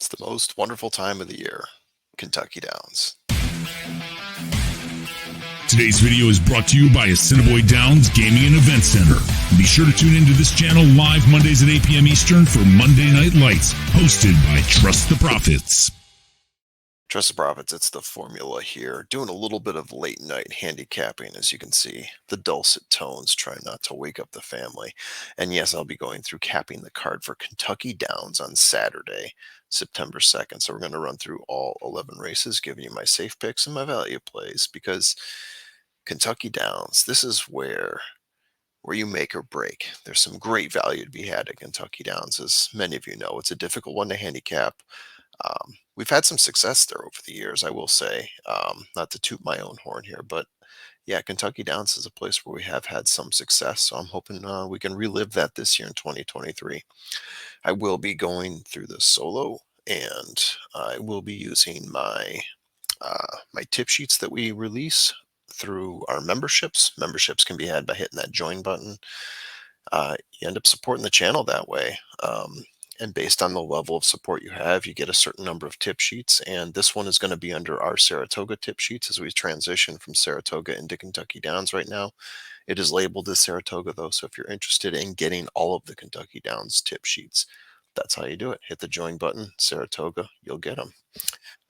It's the most wonderful time of the year, Kentucky Downs. Today's video is brought to you by Assiniboia Downs Gaming and Event Center. Be sure to tune into this channel live Mondays at 8 p.m. Eastern for Monday Night Lights, hosted by Trust the Profits. Trust the Profits, it's the formula here. Doing a little bit of late night handicapping, as you can see. The dulcet tones, trying not to wake up the family. And yes, I'll be going through capping the card for Kentucky Downs on Saturday, September 2nd. So we're going to run through all 11 races, giving you my safe picks and my value plays, because Kentucky Downs, this is where you make or break. There's some great value to be had at Kentucky Downs, as many of you know. It's a difficult one to handicap. We've had some success there over the years, I will say. Not to toot my own horn here, but yeah, Kentucky Downs is a place where we have had some success. So I'm hoping we can relive that this year in 2023. I will be going through the solo, and I will be using my tip sheets that we release through our memberships. Memberships can be had by hitting that join button. You end up supporting the channel that way. And based on the level of support you have, you get a certain number of tip sheets. And this one is going to be under our Saratoga tip sheets as we transition from Saratoga into Kentucky Downs right now. It is labeled as Saratoga, though. So if you're interested in getting all of the Kentucky Downs tip sheets, that's how you do it. Hit the join button, Saratoga, you'll get them.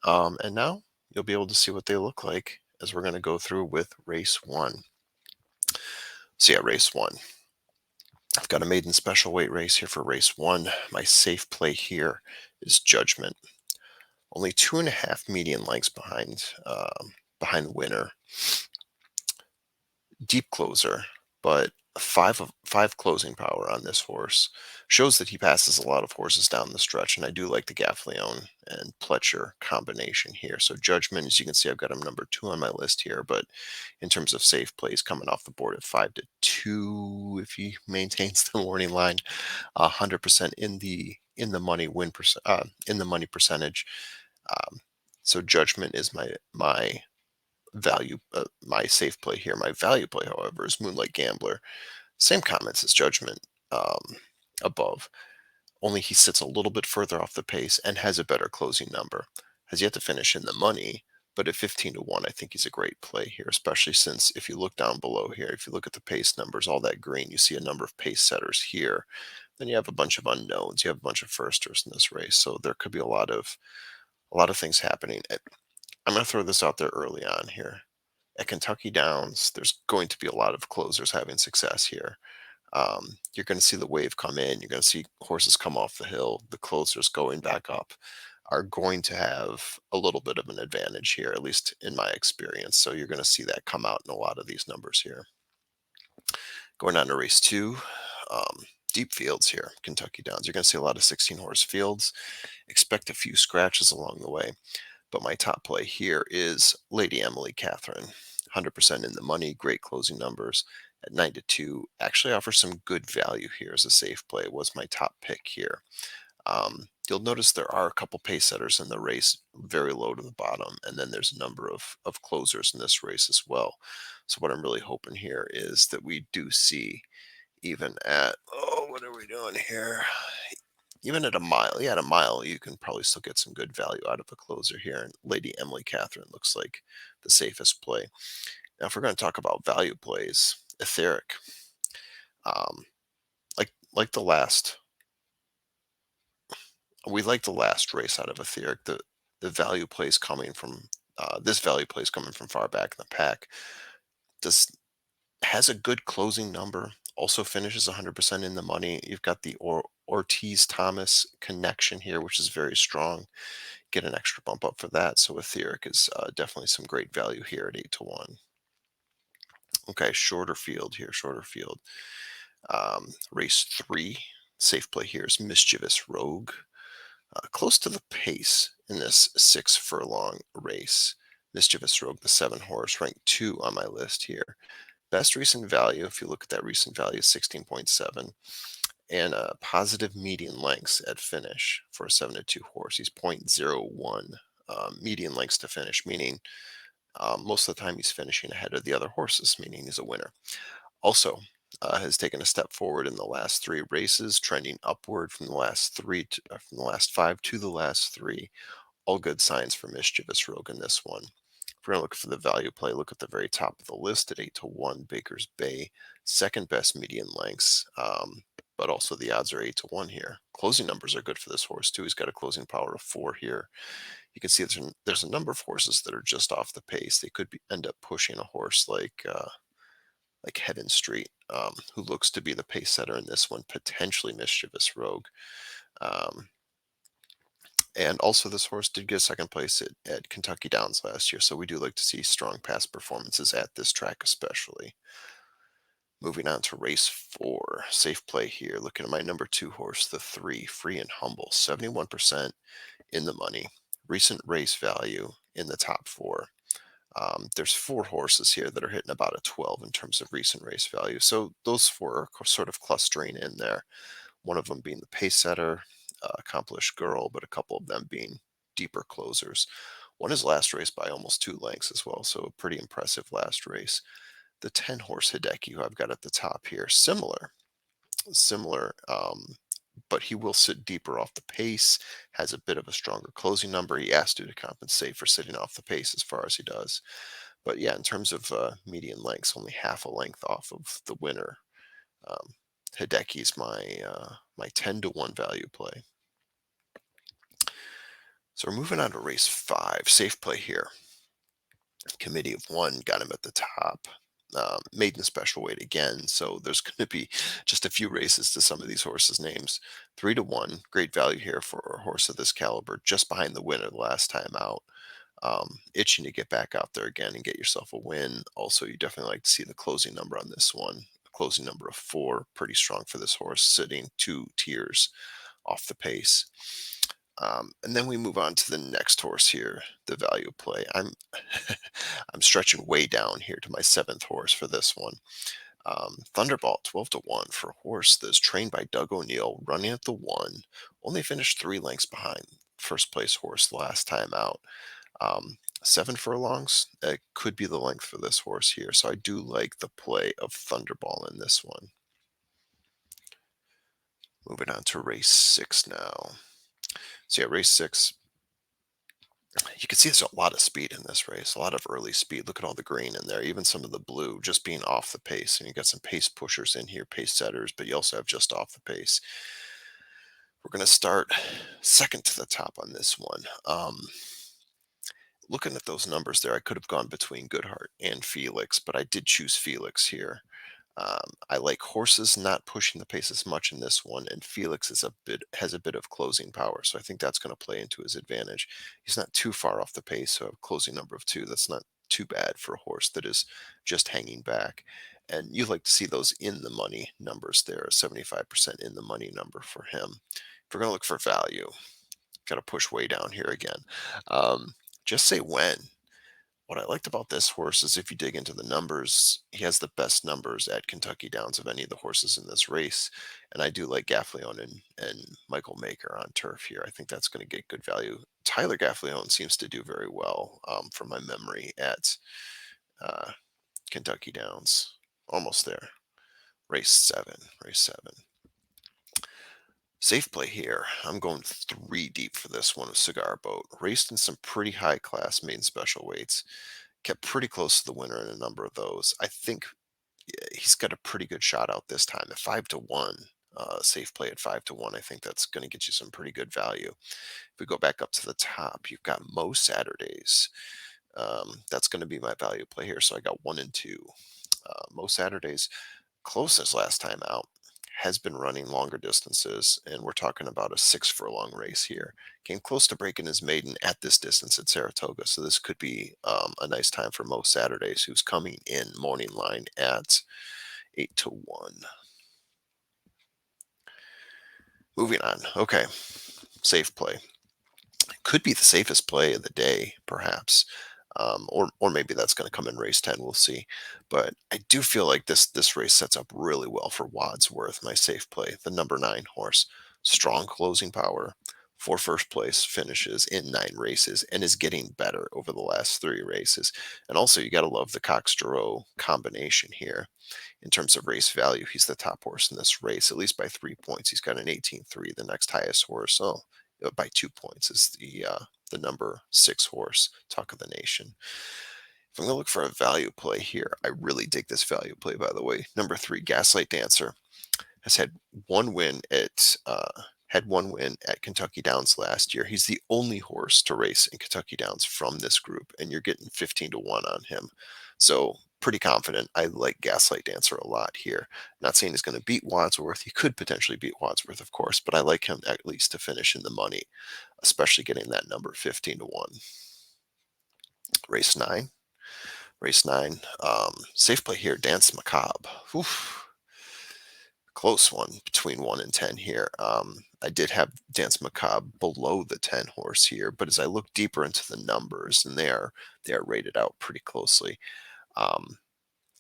And now you'll be able to see what they look like as we're going to go through with race one. So yeah, race one. I've got a maiden special weight race here for race one. My safe play here is Judgment. Only 2.5 median lengths behind the winner. Deep closer, but five closing power on this horse shows that he passes a lot of horses down the stretch, and I do like the Gaffleon and Pletcher combination here. So Judgment, as you can see, I've got him number 2 on my list here, but in terms of safe plays, coming off the board at 5-2 if he maintains the warning line, 100% in the money in the money percentage. So Judgment is my value, my safe play here. My value play, however, is Moonlight Gambler. Same comments as Judgment above, only he sits a little bit further off the pace and has a better closing number. Has yet to finish in the money, but at 15-1, I think he's a great play here, especially since if you look down below here, if you look at the pace numbers, all that green, you see a number of pace setters here. Then you have a bunch of unknowns. You have a bunch of firsters in this race, so there could be a lot of things happening. I'm going to throw this out there early on here. At Kentucky Downs, there's going to be a lot of closers having success here. You're going to see the wave come in. You're going to see horses come off the hill. The closers going back up are going to have a little bit of an advantage here, at least in my experience. So you're going to see that come out in a lot of these numbers here. Going on to race two, deep fields here, Kentucky Downs. You're going to see a lot of 16-horse fields. Expect a few scratches along the way. But my top play here is Lady Emily Catherine. 100% in the money, great closing numbers at 9-2. Actually offers some good value here as a safe play. It was my top pick here. You'll notice there are a couple pace setters in the race, very low to the bottom, and then there's a number of closers in this race as well. So what I'm really hoping here is that we do see, even at, what are we doing here? Even at a mile, you can probably still get some good value out of a closer here. And Lady Emily Catherine looks like the safest play. Now, if we're going to talk about value plays, Etheric, um, like the last, we like the last race out of Etheric. The value plays coming from this value plays coming from far back in the pack. This has a good closing number. Also finishes 100% in the money. You've got the Ortiz Thomas connection here, which is very strong. Get an extra bump up for that. So Etheric is definitely some great value here at 8-1. Okay, shorter field here, shorter field. Race 3, safe play here is Mischievous Rogue. Close to the pace in this 6 furlong race. Mischievous Rogue, the 7-horse, ranked 2 on my list here. Best recent value, if you look at that recent value, is 16.7. And positive median lengths at finish for a 7-2 horse. He's 0.01 median lengths to finish, meaning most of the time he's finishing ahead of the other horses, meaning he's a winner. Also, has taken a step forward in the last three races, trending upward from the last from the last five to the last three. All good signs for Mischievous Rogue in this one. If we're going to look for the value play, look at the very top of the list at 8-1, Baker's Bay, second best median lengths, but also the odds are 8-1 here. Closing numbers are good for this horse too. He's got a closing power of 4 here. You can see there's a number of horses that are just off the pace. They could end up pushing a horse like Heaven Street, who looks to be the pace setter in this one, potentially Mischievous Rogue. And also, this horse did get second place at Kentucky Downs last year, so we do like to see strong past performances at this track, especially. Moving on to race 4, safe play here. Looking at my number 2 horse, the 3, Free and Humble, 71% in the money. Recent race value in the top 4. There's 4 horses here that are hitting about a 12 in terms of recent race value, so those 4 are sort of clustering in there. One of them being the pace setter, accomplished girl, but a couple of them being deeper closers. One is last race by almost 2 lengths as well, so a pretty impressive last race. The 10 horse Hideki, who I've got at the top here, similar, but he will sit deeper off the pace, has a bit of a stronger closing number. He asked you to compensate for sitting off the pace as far as he does. But yeah, in terms of median lengths, only half a length off of the winner. Um, Hideki's my 10-1 value play. So we're moving on to race 5. Safe play here. Committee of 1 got him at the top. Maiden special weight again, so there's going to be just a few races to some of these horses' names. 3-1, great value here for a horse of this caliber, just behind the winner the last time out. Itching to get back out there again and get yourself a win. Also, you definitely like to see the closing number on this one. A closing number of 4, pretty strong for this horse, sitting 2 tiers off the pace. And then we move on to the next horse here, the value play. I'm stretching way down here to my 7th horse for this one. Thunderbolt, 12-1 for a horse that's trained by Doug O'Neill, running at the 1. Only finished 3 lengths behind first place horse last time out. 7 furlongs, it could be the length for this horse here. So I do like the play of Thunderball in this one. Moving on to race 6 now. So yeah, race 6, you can see there's a lot of speed in this race, a lot of early speed. Look at all the green in there, even some of the blue just being off the pace. And you got some pace pushers in here, pace setters, but you also have just off the pace. We're going to start second to the top on this one. Looking at those numbers there, I could have gone between Goodhart and Felix, but I did choose Felix here. I like horses not pushing the pace as much in this one, and Felix has a bit of closing power, so I think that's going to play into his advantage. He's not too far off the pace, so a closing number of 2. That's not too bad for a horse that is just hanging back. And you like to see those in the money numbers there, a 75% in the money number for him. If we're going to look for value, got to push way down here again. Just Say When. What I liked about this horse is if you dig into the numbers, he has the best numbers at Kentucky Downs of any of the horses in this race. And I do like Gaffleone and Michael Maker on turf here. I think that's going to get good value. Tyler Gaffleone seems to do very well from my memory at uh, Kentucky Downs. Almost there. Race 7. Race 7. Safe play here. I'm going 3 deep for this one with Cigar Boat. Raced in some pretty high class main special weights. Kept pretty close to the winner in a number of those. I think he's got a pretty good shot out this time at 5-1. Safe play at 5-1. I think that's going to get you some pretty good value. If we go back up to the top, you've got Mo Saturdays. That's going to be my value play here. So I got 1 and 2. Mo Saturdays, closest last time out, has been running longer distances, and we're talking about a 6 furlong race here. Came close to breaking his maiden at this distance at Saratoga, so this could be a nice time for Mo Saturdays, who's coming in morning line at 8-1. Moving on. Okay, safe play. Could be the safest play of the day, perhaps. Or maybe that's going to come in race 10. We'll see. But I do feel like this race sets up really well for Wadsworth, my safe play, the number 9 horse. Strong closing power, for first place finishes in 9 races and is getting better over the last 3 races. And also, you got to love the Cox Giroux combination here. In terms of race value, he's the top horse in this race, at least by 3 points. He's got an 18-3. The next highest horse, by 2 points, is the number 6 horse, Talk of the Nation. If I'm going to look for a value play here, I really dig this value play, by the way. Number 3, Gaslight Dancer, has one win at had one win at Kentucky Downs last year. He's the only horse to race in Kentucky Downs from this group, and you're getting 15-1 on him. So pretty confident. I like Gaslight Dancer a lot here. Not saying he's going to beat Wadsworth. He could potentially beat Wadsworth, of course, but I like him at least to finish in the money, especially getting that number 15-1. Race 9. Race 9. Safe play here, Dance Macabre. Oof. Close one between 1 and 10 here. I did have Dance Macabre below the 10 horse here, but as I look deeper into the numbers, and they are rated out pretty closely. Um,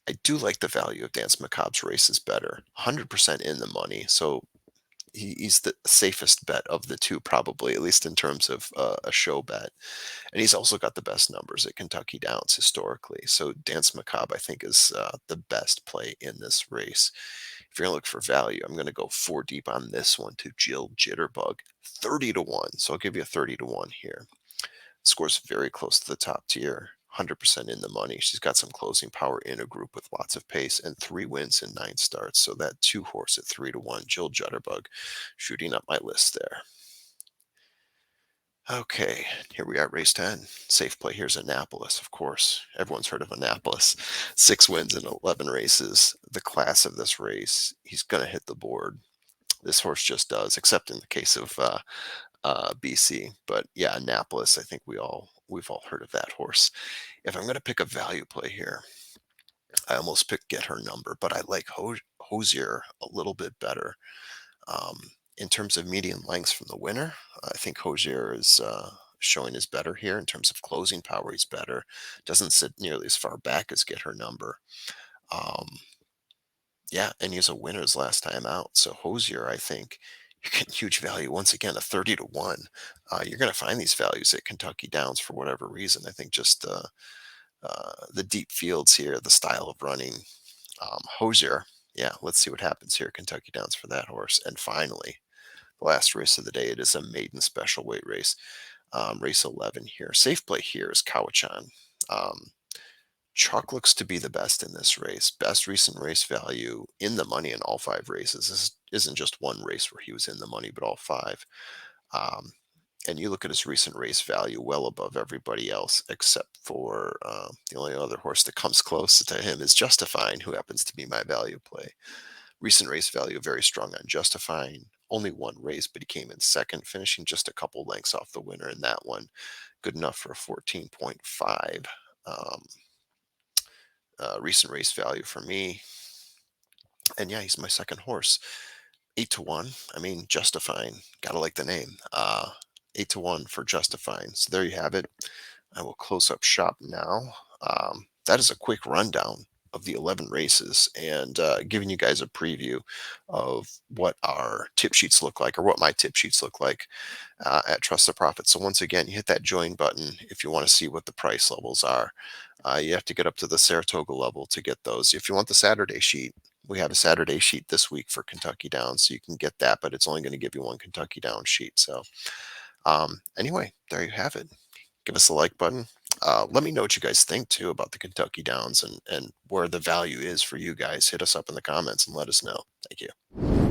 I do like the value of Dance Macabre's races better. 100% in the money, so he's the safest bet of the two, probably, at least in terms of a show bet. And he's also got the best numbers at Kentucky Downs historically. So Dance Macabre, I think, is the best play in this race. If you're going to look for value, I'm going to go 4 deep on this one to Jill Jitterbug, 30-1. So I'll give you a 30-1 here. Scores very close to the top tier, 100% in the money. She's got some closing power in a group with lots of pace and 3 wins in 9 starts. So that 2 horse at 3-1, Jill Jitterbug, shooting up my list there. Okay, here we are, race 10. Safe play here's Annapolis, of course. Everyone's heard of Annapolis. 6 wins in 11 races. The class of this race, he's going to hit the board. This horse just does, except in the case of BC. But yeah, Annapolis, I think we've all heard of that horse. If I'm going to pick a value play here, I almost picked Get Her Number, but I like Hosier a little bit better. In terms of median lengths from the winner, I think Hosier is showing is better here. In terms of closing power, he's better. Doesn't sit nearly as far back as Get Her Number. Um, yeah, and he's a winner his last time out. So Hosier, I think, you're getting huge value. Once again, a 30-1. You're going to find these values at Kentucky Downs for whatever reason. I think just the deep fields here, the style of running. Hosier, yeah, let's see what happens here at Kentucky Downs for that horse. And finally, the last race of the day, it is a maiden special weight race. Race 11 here. Safe play here is Cowichan. Chalk looks to be the best in this race. Best recent race value in the money in all 5 races. This isn't just one race where he was in the money, but all 5. Um, and you look at his recent race value, well above everybody else, except for the only other horse that comes close to him is Justifying, who happens to be my value play. Recent race value very strong on Justifying. Only 1 race, but he came in second, finishing just a couple lengths off the winner in that one. Good enough for a 14.5. Recent race value for me. And yeah, he's my second horse. 8-1. I mean, Justifying. Gotta like the name. 8-1 for Justifying. So there you have it. I will close up shop now. That is a quick rundown of the 11 races and giving you guys a preview of what our tip sheets look like, or what my tip sheets look like at Trust the Profit. So once again, you hit that join button if you want to see what the price levels are. You have to get up to the Saratoga level to get those. If you want the Saturday sheet, we have a Saturday sheet this week for Kentucky Downs, so you can get that, but it's only going to give you one Kentucky Downs sheet. So anyway, there you have it. Give us a like button. Let me know what you guys think too about the Kentucky Downs and where the value is for you guys. Hit us up in the comments and let us know. Thank you.